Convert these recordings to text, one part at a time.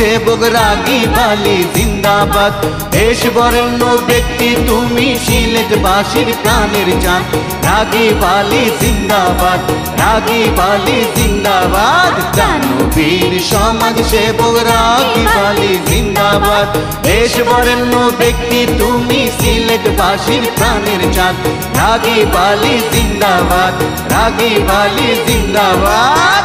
সেবক রাগী বালি জিন্দাবাদ। দেশ বরেণ্য ব্যক্তি তুমি সিলেটবাসীর প্রাণের জান। রাগী বালি জিন্দাবাদ, রাগী বালি জিন্দাবাদ। দানবীর সমাজ সেবক রাগী বালি জিন্দাবাদ। দেশ বরেণ্য ব্যক্তি তুমি সিলেটবাসীর প্রাণের জান। রাগী বালি জিন্দাবাদ, রাগী বালি জিন্দাবাদ।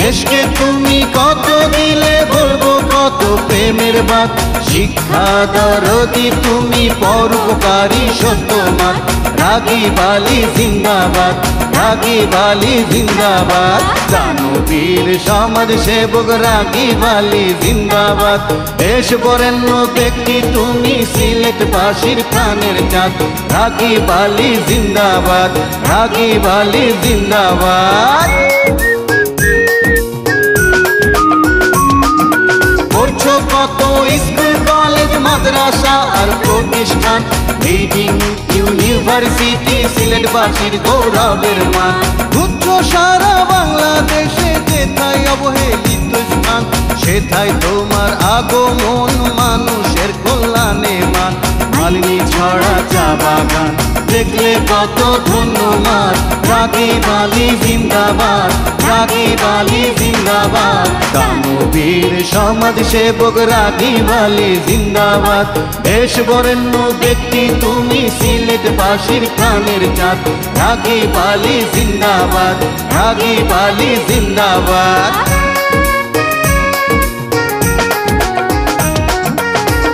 দেশকে তুমি কত দিলে বলবো কত প্রেমের বাত। শিক্ষা দরদি তুমি পরোপকারী সত্যবান। রাগী বালি জিন্দাবাদ, রাগী বালি জিন্দাবাদ। দানবীর সমাজ সেবক রাগী বালি জিন্দাবাদ। দেশ বরেণ্য ব্যক্তি তুমি সিলেটবাসীর প্রাণের চাঁদ। রাগী বালি জিন্দাবাদ, রাগী বালি জিন্দাবাদ। করছো কত স্কুল কলেজ মাদ্রাসা আর প্রতিষ্ঠান। লিডিং ইউনিভার্সিটি সিলেটবাসীর গৌরবের মান। ঘুরছো সারা বাংলাদেশে যেথায় অবহেলিত স্থান। সেথায় তোমার আগমন মানুষের কল্যাণে মান। মালিনী ছড়া চা বাগান দেখলে কত ধন্যবাদ। রাগী বালি জিন্দাবাদ, রাগী বালি জিন্দাবাদ। দানবীর সমাজ সেবক রাগী বালি জিন্দাবাদ। দেশ বরেণ্য ব্যক্তি তুমি সিলেটবাসীর প্রাণের চাঁদ। রাগী বালি জিন্দাবাদ, রাগী বালি জিন্দাবাদ।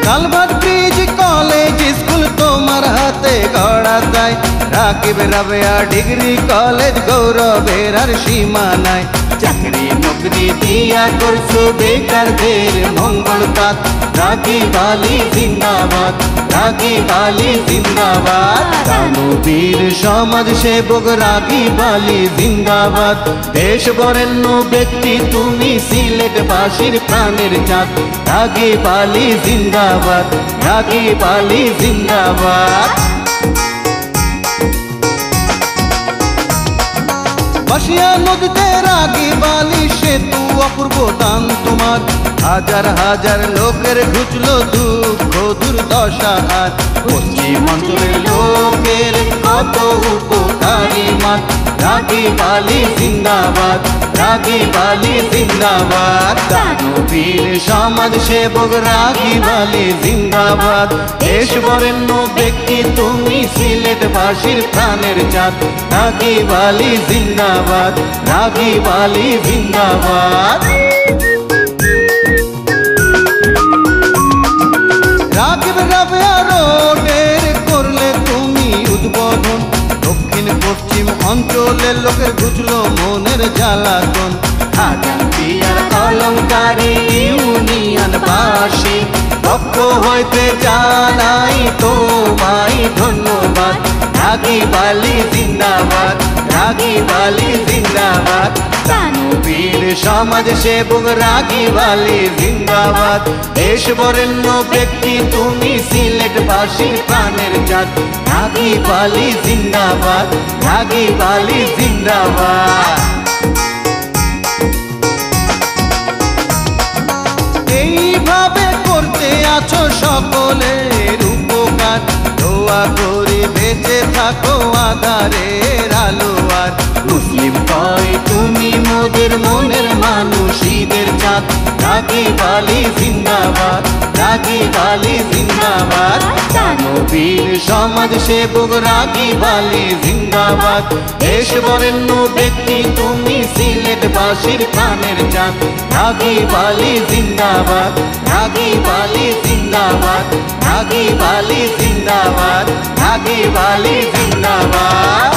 কালভার্ট ব্রিজ কলেজ স্কুল তোমার হাতে গড়া যায়। রাকিব রাবেয়া ডিগ্রি কলেজ গৌরবের আর সীমা নাই। চাকরি নকরি দিয়া করছো বেকারদের মঙ্গল কাজ। রাগী বালি জিন্দাবাদ, রাগী বালি জিন্দাবাদ। দানবীর সমাজ সেবক রাগী বালি জিন্দাবাদ। দেশ বরেণ্য ব্যক্তি তুমি সিলেটবাসীর প্রাণের চাঁদ। রাগী বালি জিন্দাবাদ, রাগী বালি জিন্দাবাদ। বাসিয়া নদীতে রাগী বালি সেতু অপূর্ব দান তোমার। হাজার হাজার লোকের ঘুচলো দুঃখ দুর্দশা আর। পশ্চিমাঞ্চলের লোকের কত উপকারী মান। রাগী বালি জিন্দাবাদ, রাগী বালি জিন্দাবাদ। দানবীর সমাজ সেবক রাগী বালি জিন্দাবাদ। দেশ বরেণ্য ব্যক্তি তুমি সিলেটবাসীর প্রাণের চাঁদ। রাগী বালি জিন্দাবাদ, রাগী বালি জিন্দাবাদ। রাকিব রাবেয়া রোডের করলে তুমি উদ্বোধন। দক্ষিণ পশ্চিম অঞ্চলের লোকের ঘুচলো মনের জ্বালাতন। হাজার অলঙ্কারী ইউনিয়নবাসী পক্ষ হইতে জানাই তোমায় ধন্যবাদ। রাগী বালি জিন্দাবাদ, রাগী বালি জিন্দাবাদ। দানবীর সমাজ সেবক রাগী বালি জিন্দাবাদ। দেশ বরেণ্য ব্যক্তি তুমি সিলেটবাসীর প্রাণের চাঁদ। রাগী বালি জিন্দাবাদ, রাগী বালি জিন্দাবাদ। এইভাবে করতে আছো সকলের উপকার। দোয়া করি বেঁচে থাকো আধারের আলো আর। মুসলিম কয় তুমি মোদের মনের মানুষ ঈদের চাঁদ। রাগী বালি জিন্দাবাদ, রাগী বালি জিন্দাবাদ। দানবীর সমাজ সেবক রাগী বালি জিন্দাবাদ। দেশ বরেণ্য ব্যক্তি তুমি সিলেটবাসীর প্রাণের চাঁদ। রাগী বালি জিন্দাবাদ, রাগী বালি জিন্দাবাদ, রাগী বালি জিন্দাবাদ, রাগী বালি জিন্দাবাদ।